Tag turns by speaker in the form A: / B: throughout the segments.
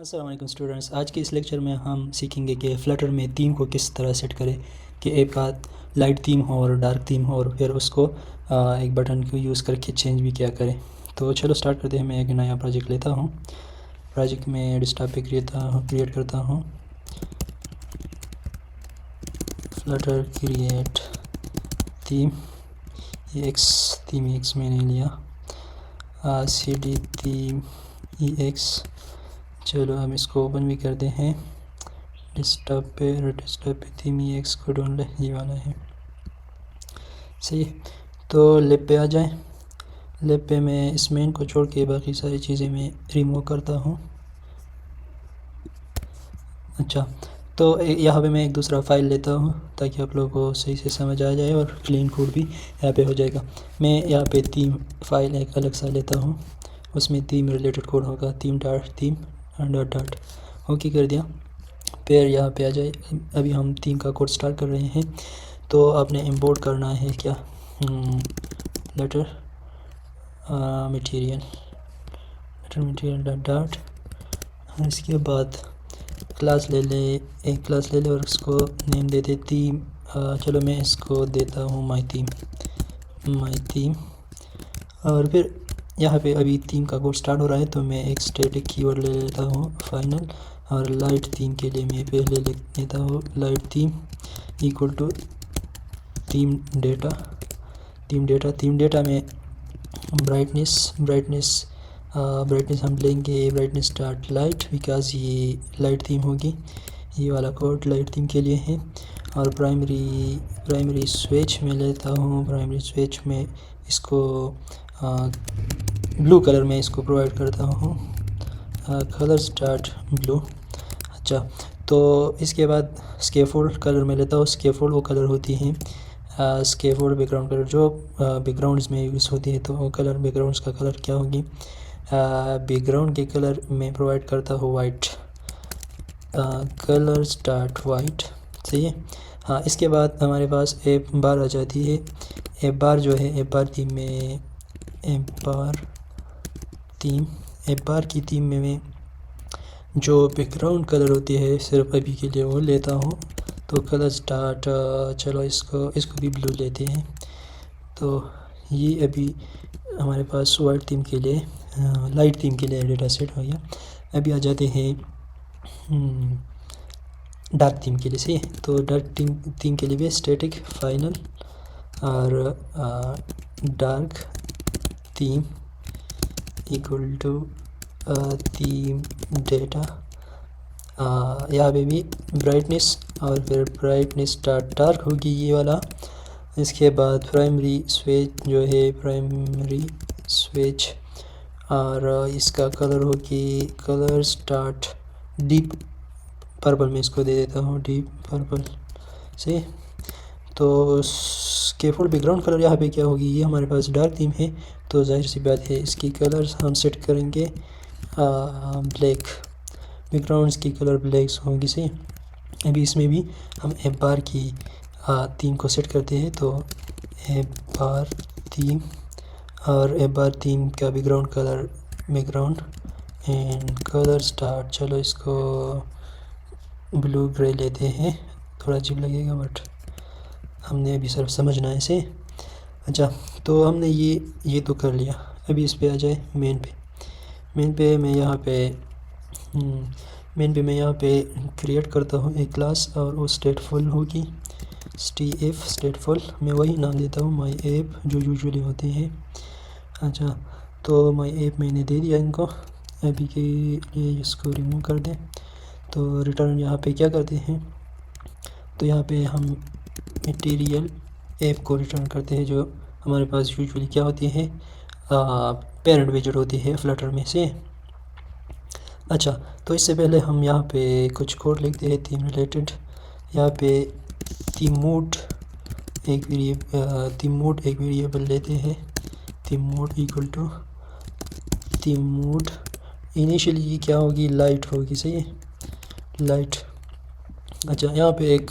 A: अस्सलाम वालेकुम स्टूडेंट्स। आज के इस लेक्चर में हम सीखेंगे कि फ्लटर में थीम को किस तरह सेट करें कि एक बात लाइट थीम हो और डार्क थीम हो और फिर उसको एक बटन को यूज़ करके चेंज भी क्या करें। तो चलो स्टार्ट करते हैं। मैं एक नया प्रोजेक्ट लेता हूँ। प्रोजेक्ट में डेस्कटॉप पे क्रिएट करता हूँ फ्लटर क्रिएट थीम एक्स मैंने लिया CD थीम EX। चलो हम इसको ओपन भी करते हैं डेस्कटॉप पे थीम EX को ढूंढ ले, ये वाला है सही। तो लैब पे आ जाए। लैब पे मैं इस मेन को छोड़ के बाकी सारी चीज़ें मैं रिमूव करता हूँ। अच्छा, तो यहाँ पे मैं एक दूसरा फ़ाइल लेता हूँ ताकि आप लोगों को सही से समझ आ जाए और क्लीन कोड भी यहाँ पे हो जाएगा। मैं यहाँ पे थीम फ़ाइल एक अलग सा लेता हूँ, उसमें थीम रिलेटेड कोड होगा। थीम डॉट ओके कर दिया। फिर यहाँ पे आ जाए। अभी हम थीम का कोड स्टार्ट कर रहे हैं। तो आपने इंपोर्ट करना है क्या लेटर मटेरियल डॉट। इसके बाद क्लास ले ले, एक क्लास ले ले और उसको नेम दे दे थीम। चलो मैं इसको देता हूँ माई थीम। और फिर यहाँ पे अभी थीम का कोड स्टार्ट हो रहा है तो मैं एक स्टैटिक कीवर्ड ले लेता हूँ फाइनल। और लाइट थीम के लिए मैं पहले लिख देता हूँ light theme equal to theme data में ब्राइटनेस हम लेंगे ब्राइटनेस स्टार्ट लाइट, बिकॉज़ ये लाइट थीम होगी। ये वाला कोड लाइट थीम के लिए है। और प्राइमरी स्विच में लेता हूँ। प्राइमरी स्विच में इसको ब्लू कलर में इसको प्रोवाइड करता हूँ, कलर स्टार्ट ब्लू। अच्छा, तो इसके बाद स्कैफोल्ड कलर में लेता हूँ। स्कैफोल्ड वो कलर होती हैं स्कैफोल्ड बैकग्राउंड कलर जो बैकग्राउंड्स में यूज़ होती है। तो वो कलर बैकग्राउंड्स का कलर क्या होगी, बैकग्राउंड के कलर में प्रोवाइड करता हूँ वाइट, कलर स्टार्ट वाइट सही है। हाँ, इसके बाद हमारे पास एप बार आ जाती है। एप बार जो है एप बार की थीम में मैं जो बैकग्राउंड कलर होती है सिर्फ अभी के लिए वो लेता हूँ। तो कलर स्टार्ट चलो इसको भी ब्लू लेते हैं। तो ये अभी हमारे पास वाइट थीम के लिए लाइट थीम के लिए डेटा सेट हो गया। अभी आ जाते हैं डार्क थीम के लिए सही है। तो डार्क थीम के लिए भी स्टैटिक फाइनल और dark theme equal to theme data. यहाँ पे भी ब्राइटनेस और फिर ब्राइटनेस डार्क होगी ये वाला। इसके बाद प्राइमरी स्विच जो है प्राइमरी स्विच और इसका कलर होगी कलर स्टार्ट डीप पर्पल में इसको दे देता हूँ डीप पर्पल से। तो स्कैफोल्ड बैकग्राउंड कलर यहाँ पे क्या होगी, ये हमारे पास डार्क थीम है तो जाहिर सी बात है इसकी कलर्स हम सेट करेंगे ब्लैक, बैकग्राउंड्स की कलर ब्लैक्स होंगी सही। अभी इसमें भी हम एप बार की थीम को सेट करते हैं। तो एप बार थीम और एप बार थीम का बैकग्राउंड एंड कलर स्टार्ट, चलो इसको ब्लू ग्रे लेते हैं, थोड़ा अजीब लगेगा बट हमने अभी सिर्फ समझना है इसे। अच्छा, तो हमने ये तो कर लिया। अभी इस पे आ जाए मेन पे मैं यहाँ पे क्रिएट करता हूँ एक क्लास और वो स्टेटफुल होगी स्टेटफुल। मैं वही नाम देता हूँ माई ऐप जो यूजुअली होते हैं। अच्छा, तो माई ऐप मैंने दे दिया इनको। अभी के लिए इसको रिमूव कर दें। तो रिटर्न यहाँ पे क्या करते हैं, तो यहाँ पे हम मटेरियल ऐप को रिटर्न करते हैं जो हमारे पास यूजुअली क्या होती है पेरेंट विजेट होती है फ्लटर में से। अच्छा, तो इससे पहले हम यहाँ पे कुछ कोड लिखते हैं थीम रिलेटेड। यहाँ पे थीम मोड एक वेरिएबल लेते हैं। Theme mode equal to theme mode initially क्या होगी लाइट होगी सही है लाइट। अच्छा, यहाँ पे एक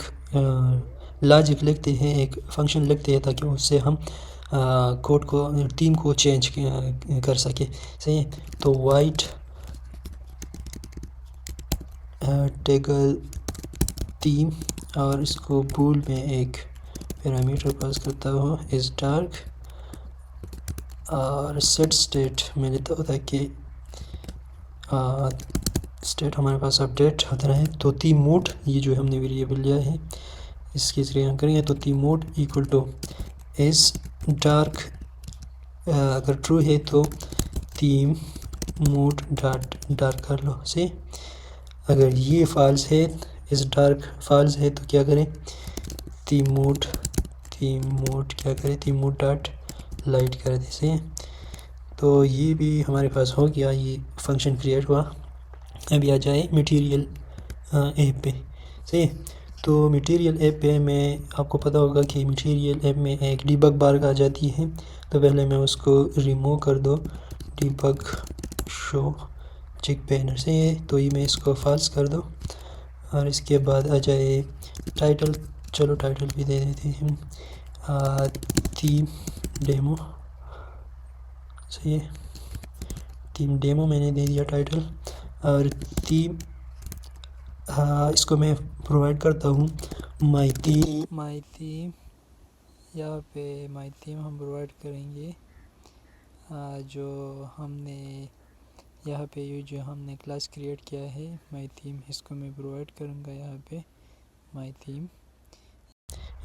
A: लॉजिक लिखते हैं, एक फंक्शन लिखते हैं ताकि उससे हम कोड को थीम को चेंज कर सके सही है। तो वाइट टेगल थीम और इसको बूल में एक पैरामीटर पास करता हूँ इस डार्क और सेट स्टेट में लेता हूँ ताकि स्टेट हमारे पास अपडेट होता रहे। तो थीम मोड ये जो हमने वेरिएबल लिया है इसके जरिए हम करेंगे। तो theme mode equal to as dark, अगर ट्रू है तो थीम मोड डॉट डार्क कर लो से। अगर ये फॉल्स है, इस डार्क फॉल्स है तो क्या करें, थीम मोड क्या करें, थीम मोड डॉट लाइट कर दे से। तो ये भी हमारे पास हो गया, ये फंक्शन क्रिएट हुआ। अभी आ जाए मटेरियल ऐप पे सही। तो मटेरियल ऐप पे मैं आपको पता होगा कि मटेरियल ऐप में एक डिबग बार आ जाती है। तो पहले मैं उसको रिमूव कर दो, डिबग शो चेक बैनर से। तो ये मैं इसको फॉल्स कर दो और इसके बाद आ जाए टाइटल। चलो टाइटल भी दे देते हैं, थीम डेमो सही है। थीम डेमो मैंने दे दिया टाइटल। और थीम इसको मैं प्रोवाइड करता हूँ माई थीम। यहाँ पे माई थीम हम प्रोवाइड करेंगे जो हमने यहाँ पे ये जो हमने क्लास क्रिएट किया है माई थीम, इसको मैं प्रोवाइड करूँगा यहाँ पे माई थीम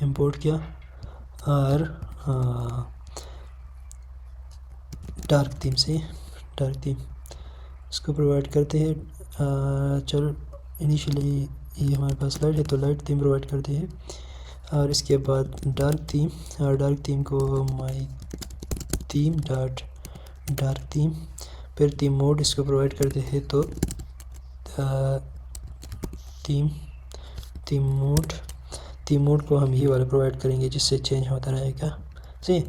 A: इंपोर्ट किया। और डार्क थीम से डार्क थीम इसको प्रोवाइड करते हैं। चलो इनिशियली ये हमारे पास लाइट है तो लाइट थीम प्रोवाइड करते हैं। और इसके बाद डार्क थीम, और डार्क थीम को माई थीम डॉट डार्क थीम, फिर थीम मोड इसको प्रोवाइड करते हैं। तो थीम मोड को हम ये वाला प्रोवाइड करेंगे जिससे चेंज होता रहेगा सही।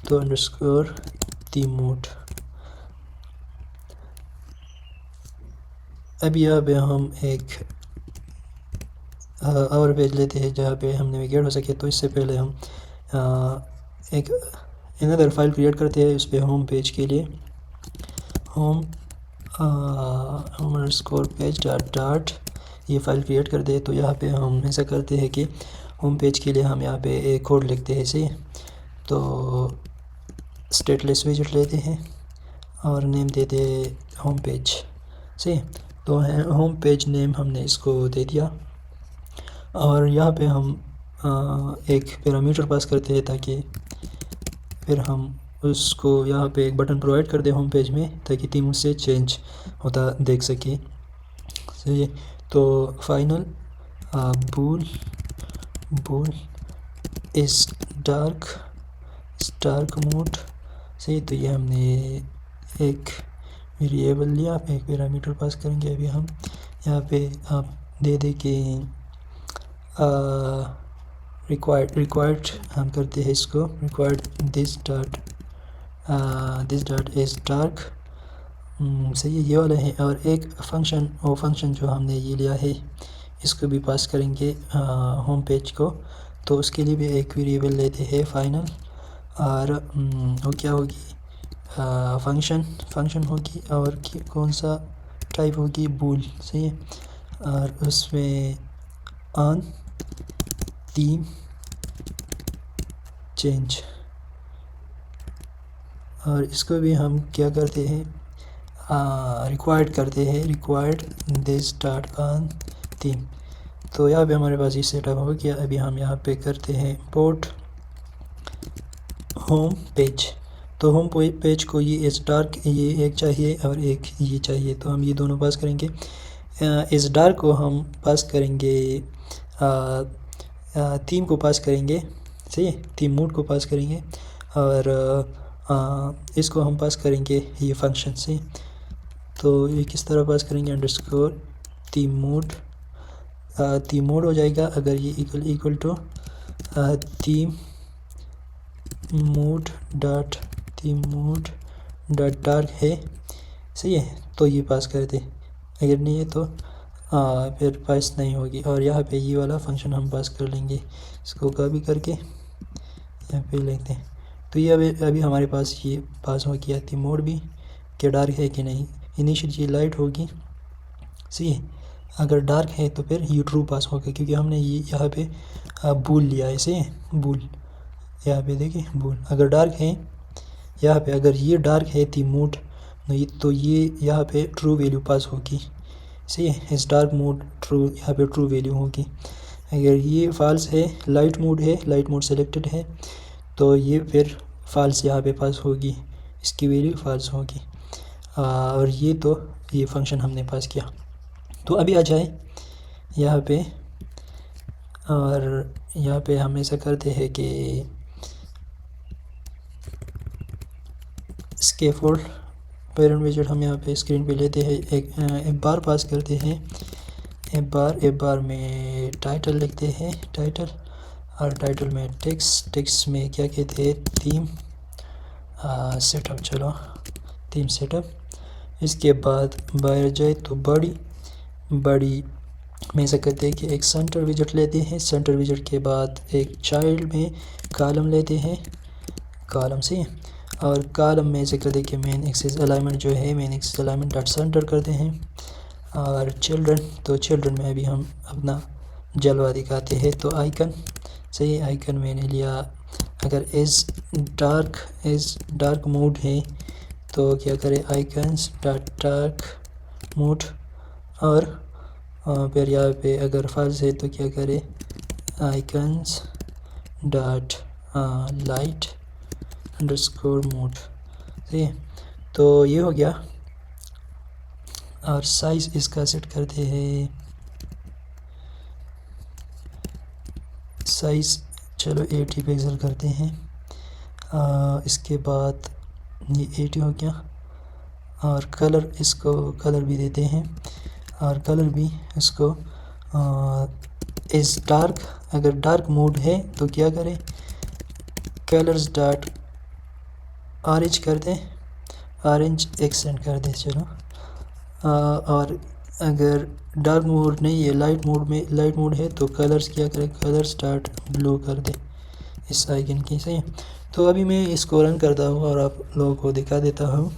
A: तो अंडरस्कोर थीम मोड। अब यहाँ पे हम एक और पेज लेते हैं जहाँ पे हम नेविगेट हो सके। तो इससे पहले हम एक अनदर फाइल क्रिएट करते हैं उस पर होम पेज के लिए। होम अंडरस्कोर पेज डॉट ये फाइल क्रिएट कर दे। तो यहाँ पे हम ऐसा करते हैं कि होम पेज के लिए हम यहाँ पे एक कोड लिखते हैं सही। तो स्टेटलेस विजेट लेते हैं और नेम देते होम पेज सही। तो होम पेज नेम हमने इसको दे दिया और यहाँ पे हम एक पैरामीटर पास करते हैं ताकि फिर हम उसको यहाँ पे एक बटन प्रोवाइड कर दे होम पेज में ताकि थीम उससे चेंज होता देख सके सही है। तो फाइनल बूल इस डार्क मोड सही। तो ये हमने एक वेरिएबल लिया, एक पैरामीटर पास करेंगे। अभी हम यहाँ पे आप दे दे कि रिक्वायर्ड हम करते हैं इसको required this dot is dark सही है, ये वाला है। और एक फंक्शन, वो फंक्शन जो हमने ये लिया है इसको भी पास करेंगे होम पेज को। तो उसके लिए भी एक वेरिएबल लेते हैं फाइनल। और वो क्या होगी, फंक्शन होगी और कौन सा टाइप होगी, बूल सही है। और उसमें ऑन थीम चेंज, और इसको भी हम क्या करते हैं, रिक्वायर्ड करते हैं, required this dot on theme. तो यहाँ पे हमारे पास ये सेटअप हो गया। अभी हम यहाँ पे करते हैं इंपोर्ट होम पेज। तो होम पेज को ये इस डार्क ये एक चाहिए और एक ये चाहिए। तो हम ये दोनों पास करेंगे। इस डार्क को हम पास करेंगे थीम को पास करेंगे सही, थीम मोड को पास करेंगे। और इसको हम पास करेंगे ये फंक्शन से। तो ये किस तरह पास करेंगे, अंडरस्कोर थीम मोड हो जाएगा अगर ये equal to theme mode dot dark है सही है। तो ये पास कर दे, अगर नहीं है तो फिर पास नहीं होगी। और यहाँ पे ये वाला फंक्शन हम पास कर लेंगे, इसको कॉपी करके यहाँ पे लेते हैं। तो ये अभी हमारे पास ये पास हो गया थी मोड भी, क्या डार्क है कि नहीं। इनिशियल ये लाइट होगी सही है। अगर डार्क है तो फिर ये ट्रू पास होगा, क्योंकि हमने ये यहाँ पे बूल लिया है, इसे बूल, यहाँ पे देखिए बूल। अगर डार्क है यहाँ पे, अगर ये डार्क है दी मोड, तो ये यहाँ पे ट्रू वैल्यू पास होगी, सही है। इस डार्क मोड ट्रू, यहाँ पे ट्रू वैल्यू होगी। अगर ये फॉल्स है, लाइट मोड है, लाइट मोड सेलेक्टेड है, तो ये फिर फॉल्स यहाँ पे पास होगी, इसकी वैल्यू फॉल्स होगी। और ये तो ये फंक्शन हमने पास किया। तो अभी आ जाए यहाँ पे, और यहाँ पे हम ऐसा करते हैं कि स्कैफोल्ड पेरेंट विजेट हम यहाँ पे स्क्रीन पे लेते हैं, एक बार पास करते हैं, एक बार में टाइटल लिखते हैं, टाइटल, और टाइटल में टेक्स्ट में क्या कहते हैं, थीम सेटअप, चलो थीम सेटअप। इसके बाद बाहर जाए तो बड़ी में ऐसा करते हैं कि एक सेंटर विजेट लेते हैं, सेंटर विजेट के बाद एक चाइल्ड में कॉलम लेते हैं, कॉलम से, और कॉलम में ऐसे करते हैं कि मेन एक्सिस अलाइनमेंट जो है, main axis alignment dot centre करते हैं। और चिल्ड्रन, तो चिल्ड्रन में भी हम अपना जलवा दिखाते हैं। तो आइकन, सही आइकन मैंने लिया, अगर एज डार्क मोड है तो क्या करें, आइकन्स डॉट डार्क मोड, और फिर यहाँ पे अगर फॉल्स है तो क्या करें, icons dot light underscore mode, सही है। तो ये हो गया। और साइज़ इसका सेट करते हैं, साइज़ चलो 80 पिक्सल करते हैं। इसके बाद ये 80 हो गया। और कलर, इसको कलर भी देते हैं, और कलर भी इसको इस डार्क, अगर डार्क मोड है तो क्या करें, कलर्स डॉट ऑरेंज कर दें, ऑरेंज एक्सेंट कर दें, चलो। और अगर डार्क मोड नहीं है, लाइट मोड है तो कलर्स क्या करें, कलर्स डॉट ब्लू कर दें इस आइकन की, सही है। तो अभी मैं इसको रन करता हूँ और आप लोगों को दिखा देता हूँ।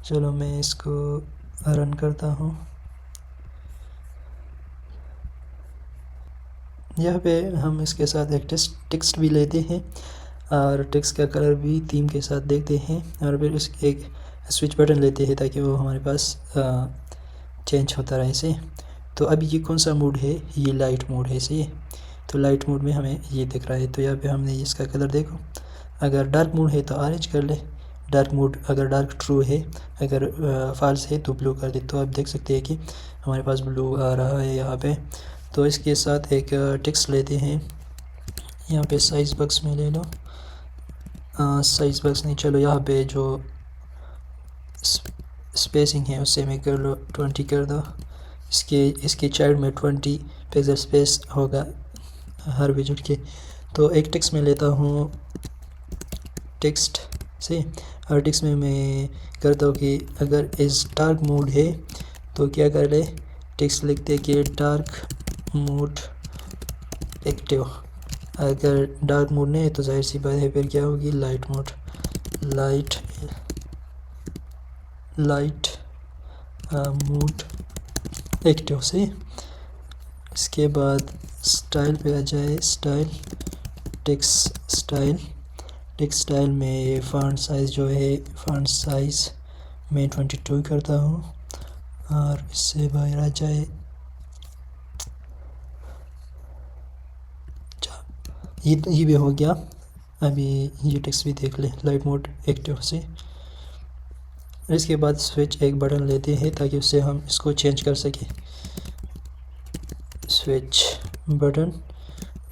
A: चलो मैं इसको रन करता हूँ। यहाँ पे हम इसके साथ एक टेक्स्ट भी लेते हैं, और टेक्स्ट का कलर भी थीम के साथ देखते हैं, और फिर उसके एक स्विच बटन लेते हैं ताकि वो हमारे पास चेंज होता रहे से। तो अभी ये कौन सा मोड है, ये लाइट मोड है, सही है। तो लाइट मोड में हमें ये दिख रहा है। तो यहाँ पे हमने इसका कलर देखो, अगर डार्क मोड है तो ऑरेंज कर ले, डार्क मोड अगर डार्क ट्रू है, अगर फॉल्स है तो ब्लू कर दे। तो आप देख सकते हैं कि हमारे पास ब्लू आ रहा है यहाँ पे। तो इसके साथ एक टेक्स्ट लेते हैं, यहाँ पे साइज़ बॉक्स में ले लो, साइज़ बॉक्स नहीं, चलो यहाँ पे जो स्पेसिंग है उससे मैं कर लो 20 कर दो। इसके चाइल्ड में 20 पिक्सल स्पेस होगा हर विजेट के। तो एक टेक्स्ट में लेता हूँ, टेक्स्ट से, और टेक्स्ट में मैं करता हूँ कि अगर इस डार्क मोड है तो क्या कर ले, टेक्स्ट लिखते कि डार्क मोड एक्टिव। अगर डार्क मोड नहीं है तो जाहिर सी बात है फिर क्या होगी, light mode, light mode active से। इसके बाद स्टाइल पे आ जाए, स्टाइल, टेक्स्ट स्टाइल में फ़ॉन्ट साइज़ जो है, फ़ॉन्ट साइज़ मैं 22 करता हूँ, और इससे बाहर आ जाए, ये भी हो गया। अभी ये टेक्स्ट भी देख ले, लाइट मोड एक्टिव से। इसके बाद स्विच एक बटन लेते हैं ताकि उससे हम इसको चेंज कर सकें। स्विच बटन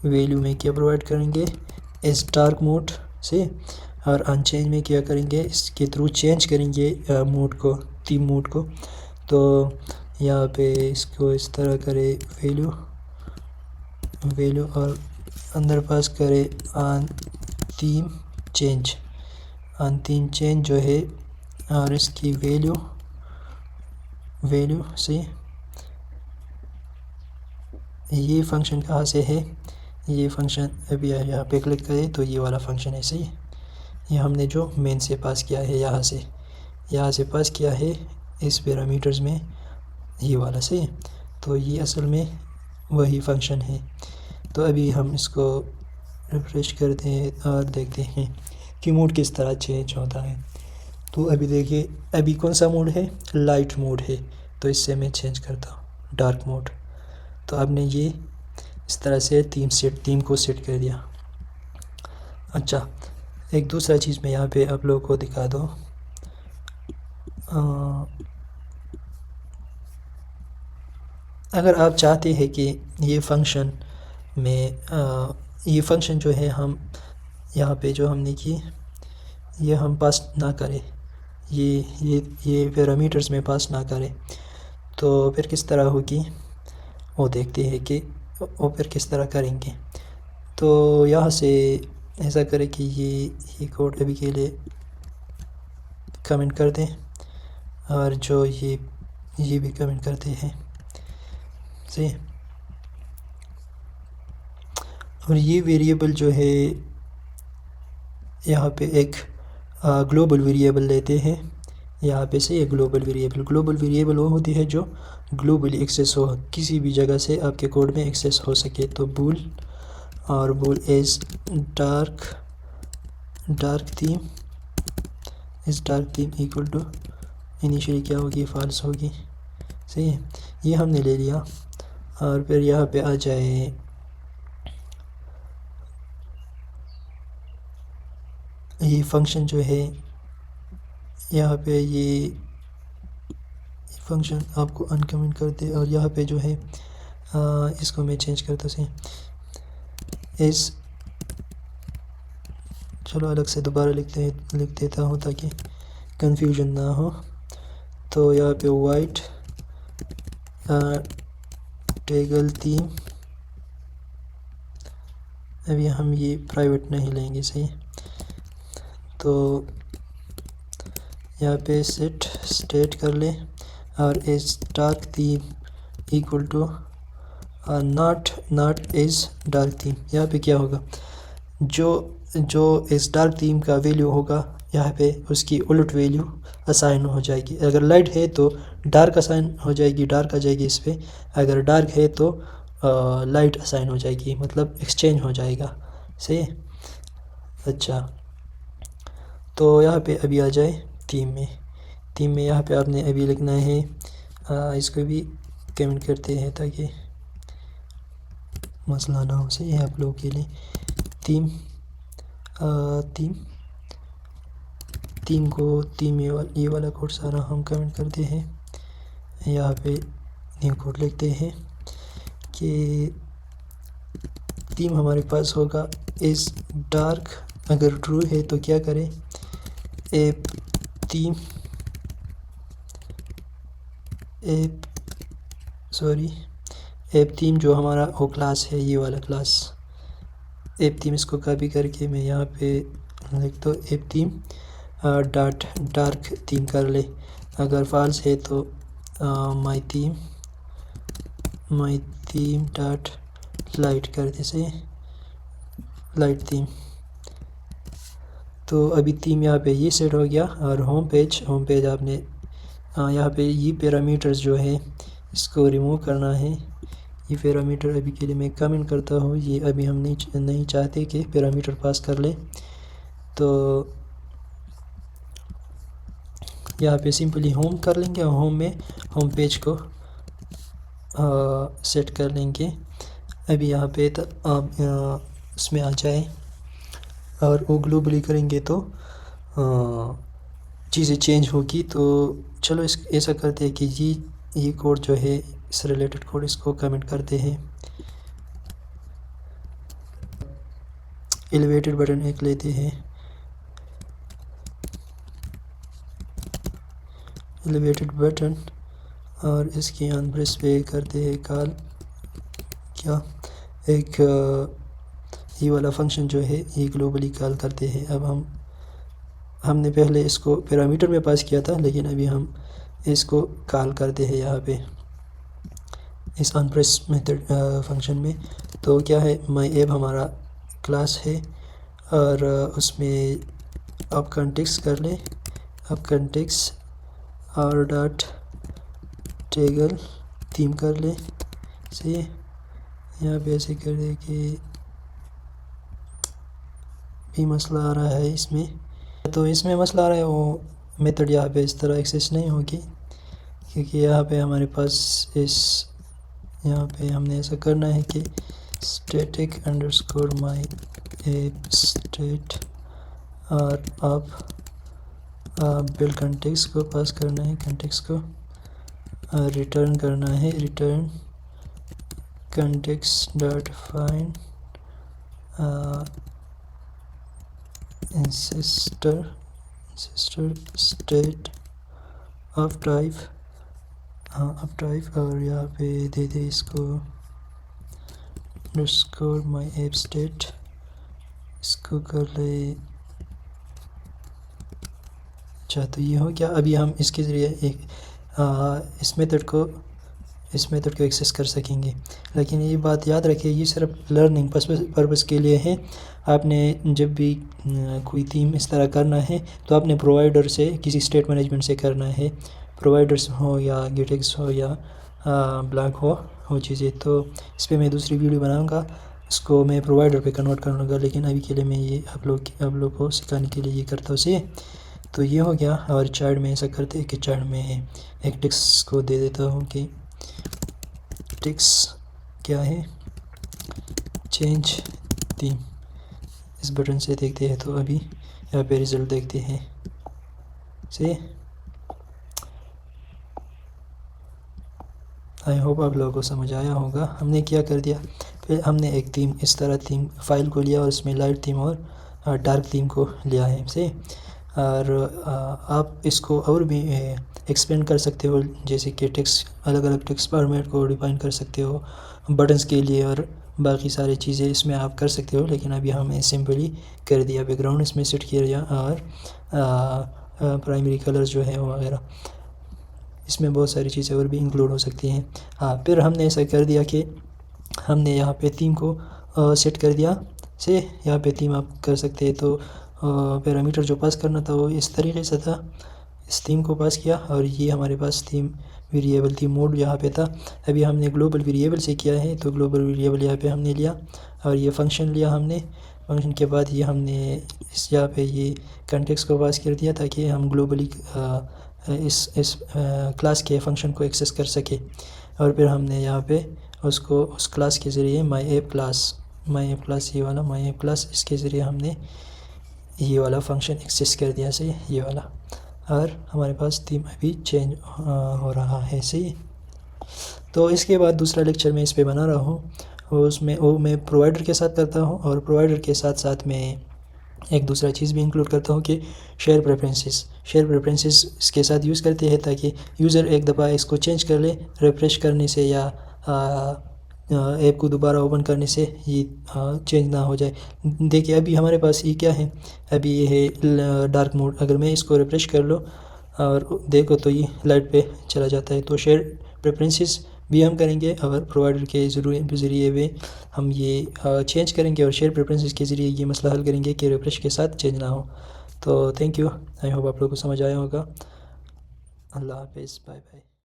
A: वैल्यू में क्या प्रोवाइड करेंगे, इस डार्क मोड से, और अनचेंज में क्या करेंगे, इसके थ्रू चेंज करेंगे मोड को, थीम मोड को। तो यहाँ पे इसको इस तरह करे, वैल्यू और अंदर पास करे ऑन थीम चेंज जो है, और इसकी वैल्यू से, ये फंक्शन कहाँ से है, ये फंक्शन अभी यहाँ पे क्लिक करें तो ये वाला फंक्शन है, सही है। ये हमने जो मेन से पास किया है, यहाँ से पास किया है इस पैरामीटर्स में, ये वाला, सही है। तो ये असल में वही फंक्शन है। तो अभी हम इसको रिफ्रेश करते हैं और देखते हैं कि मोड किस तरह चेंज होता है। तो अभी देखिए, अभी कौन सा मोड है, लाइट मोड है। तो इससे मैं चेंज करता हूँ डार्क मोड। तो आपने ये इस तरह से थीम को सेट कर दिया। अच्छा, एक दूसरा चीज़ मैं यहाँ पे आप लोगों को दिखा दूँ। अगर आप चाहते हैं कि ये फंक्शन में ये फंक्शन जो है हम यहाँ पे जो हमने की, ये हम पास ना करें, ये पैरामीटर्स में पास ना करें, तो फिर किस तरह होगी वो देखते हैं कि वो फिर किस तरह करेंगे। तो यहाँ से ऐसा करें कि ये कोड अभी के लिए कमेंट कर दें, और जो ये भी कमेंट करते हैं, सही। और ये वेरिएबल जो है यहाँ पे एक ग्लोबल वेरिएबल लेते हैं यहाँ पे से। ये ग्लोबल वेरिएबल वो होती है जो ग्लोबली एक्सेस हो, किसी भी जगह से आपके कोड में एक्सेस हो सके। तो bool is dark theme equal to initially क्या होगी, फॉल्स होगी, सही है। ये हमने ले लिया। और फिर यहाँ पे आ जाए, ये फंक्शन जो है यहाँ पे, ये फंक्शन आपको अनकमेंट कर दे। और यहाँ पे जो है इसको मैं चेंज करता से इस, चलो अलग से दोबारा लिख देता हूँ ताकि कंफ्यूजन ना हो। तो यहाँ पे वाइट टेगल थीम, अभी हम ये प्राइवेट नहीं लेंगे, सही। तो यहाँ पे स्टेट कर ले, और इस dark theme equal to not is dark theme. यहाँ पे क्या होगा, जो इस डार्क थीम का वैल्यू होगा यहाँ पे उसकी उलट वैल्यू असाइन हो जाएगी। अगर लाइट है तो डार्क असाइन हो जाएगी, डार्क आ जाएगी इस पर। अगर डार्क है तो लाइट असाइन हो जाएगी, मतलब एक्सचेंज हो जाएगा, सही। अच्छा, तो यहाँ पे अभी आ जाए थीम में यहाँ पे आपने अभी लिखना है, इसको भी कमेंट करते हैं ताकि मसला ना हो, सही है आप लोगों के लिए। थीम ये वाला कोड सारा हम कमेंट करते हैं। यहाँ पे न्यू कोड लिखते हैं कि थीम हमारे पास होगा इस डार्क। अगर ट्रू है तो क्या करें, एप थीम जो हमारा वो क्लास है, ये वाला क्लास एप थीम, इसको कॉपी करके मैं यहाँ पे लिख दो app theme dot dark theme कर ले। अगर फॉल्स है तो माई थीम डॉट लाइट कर दे, से लाइट थीम। तो अभी थीम यहाँ पे ये सेट हो गया। और होम पेज आपने यहाँ पे ये पैरामीटर्स जो है इसको रिमूव करना है। ये पैरामीटर अभी के लिए मैं कमेंट करता हूँ, ये अभी हम नहीं चाहते कि पैरामीटर पास कर ले। तो यहाँ पे सिंपली होम कर लेंगे, और होम में होम पेज को सेट कर लेंगे। अभी यहाँ पे आप उसमें आ जाए और वो ग्लोबली करेंगे तो चीज़ें चेंज होगी। तो चलो ऐसा करते हैं कि ये कोड जो है, इस रिलेटेड कोड, इसको कमेंट करते हैं। एलिवेटेड बटन एक लेते हैं, एलिवेटेड बटन, और इसके अनप्रेस पे करते हैं कॉल, क्या एक ये वाला फंक्शन जो है ये ग्लोबली कॉल करते हैं। अब हमने पहले इसको पैरामीटर में पास किया था, लेकिन अभी हम इसको कॉल करते हैं यहाँ पे। इस अनप्रेस मेथड फंक्शन में। तो क्या है, माई ऐप हमारा क्लास है और उसमें आप कंटेक्स्ट कर लें, आप कंटेक्स्ट और डॉट टेगल थीम कर लें। सही है, यहाँ पे ऐसे कर दे कि भी मसला आ रहा है इसमें, तो इसमें मसला आ रहा है वो मेथड यहाँ पे इस तरह एक्सेस नहीं होगी, क्योंकि यहाँ पे हमारे पास यहाँ पे हमने ऐसा करना है कि static underscore my app state और आप बिल कंटेक्स्ट को पास करना है, कंटेक्स्ट को रिटर्न करना है, return context dot find sister state of type, of type, और यहाँ पे दे दे इसको अंडरस्कोर माई ऐप स्टेट, इसको कर ले। अच्छा, तो ये हो गया। अभी हम इसके ज़रिए एक इस मेथड को एक्सेस कर सकेंगे, लेकिन ये बात याद रखिए ये सिर्फ लर्निंग पर्पस के लिए है। आपने जब भी कोई थीम इस तरह करना है तो आपने प्रोवाइडर से, किसी स्टेट मैनेजमेंट से करना है, प्रोवाइडर्स हो या गिटेक्स हो या ब्लॉक हो चीज़ें। तो इस पर मैं दूसरी वीडियो बनाऊंगा, इसको मैं प्रोवाइडर पे कन्वर्ट कर लूँगा, लेकिन अभी के लिए मैं ये आप लोग को सिखाने के लिए ये करता हूँ। सही, तो ये हो गया। और चार्ट में ऐसा करते हैं कि चार्ट में एक टेक्स्ट को दे देता हूँ कि टेक्स्ट क्या है, चेंज थीम। इस बटन से देखते हैं, तो अभी यहाँ पे रिज़ल्ट देखते हैं। सही, आई होप आप लोगों को समझ आया होगा। हमने क्या कर दिया, फिर हमने एक थीम, इस तरह थीम फाइल को लिया और उसमें लाइट थीम और डार्क थीम को लिया है। सही, और आप इसको और भी एक्सपेंड कर सकते हो, जैसे कि टेक्स्ट, अलग अलग टेक्स्ट फॉर्मेट को डिफाइन कर सकते हो बटन्स के लिए, और बाकी सारी चीज़ें इसमें आप कर सकते हो। लेकिन अभी हमें सिंपली कर दिया, बैकग्राउंड इसमें सेट किया गया और प्राइमरी कलर जो है वगैरह, इसमें बहुत सारी चीज़ें और भी इंक्लूड हो सकती हैं। हाँ, फिर हमने ऐसा कर दिया कि हमने यहाँ पे थीम को सेट कर दिया। से यहाँ पे थीम आप कर सकते हैं। तो पैरामीटर जो पास करना था वो इस तरीके से था, इस थीम को पास किया, और ये हमारे पास थीम वेरिएबल थी, मोड यहाँ पे था। अभी हमने ग्लोबल वेरिएबल से किया है, तो ग्लोबल वेरिएबल यहाँ पे हमने लिया और ये फंक्शन लिया हमने। फंक्शन के बाद ये हमने इस यहाँ पे ये कंटेक्स्ट को पास कर दिया ताकि हम ग्लोबली इस क्लास के फंक्शन को एक्सेस कर सके। और फिर हमने यहाँ पे उसको उस क्लास के ज़रिए माई ऐप क्लास ये वाला माई ऐप क्लास, इसके ज़रिए हमने ये वाला फंक्शन एक्सेस कर दिया। सही, ये वाला, और हमारे पास थीम अभी चेंज हो रहा है। सही, तो इसके बाद दूसरा लेक्चर मैं इस पे बना रहा हूँ, उसमें वो मैं प्रोवाइडर के साथ करता हूँ, और प्रोवाइडर के साथ साथ मैं एक दूसरा चीज़ भी इंक्लूड करता हूँ कि शेयर प्रेफरेंसेस इसके साथ यूज़ करते हैं, ताकि यूज़र एक दफ़ा इसको चेंज कर ले, रिफ्रेश करने से या ऐप को दोबारा ओपन करने से ये चेंज ना हो जाए। देखिए अभी हमारे पास ये क्या है, अभी ये है डार्क मोड। अगर मैं इसको रिफ्रेश कर लो और देखो तो ये लाइट पे चला जाता है। तो शेयर प्रेफरेंसेस भी हम करेंगे, और प्रोवाइडर के ज़रिए भी हम ये चेंज करेंगे, और शेयर प्रेफरेंसेस के ज़रिए ये मसला हल करेंगे कि रिफ्रेश के साथ चेंज ना हो। तो थैंक यू, आई होप आप लोगों को समझ आया होगा। अल्लाह हाफिज़, बाय बाय।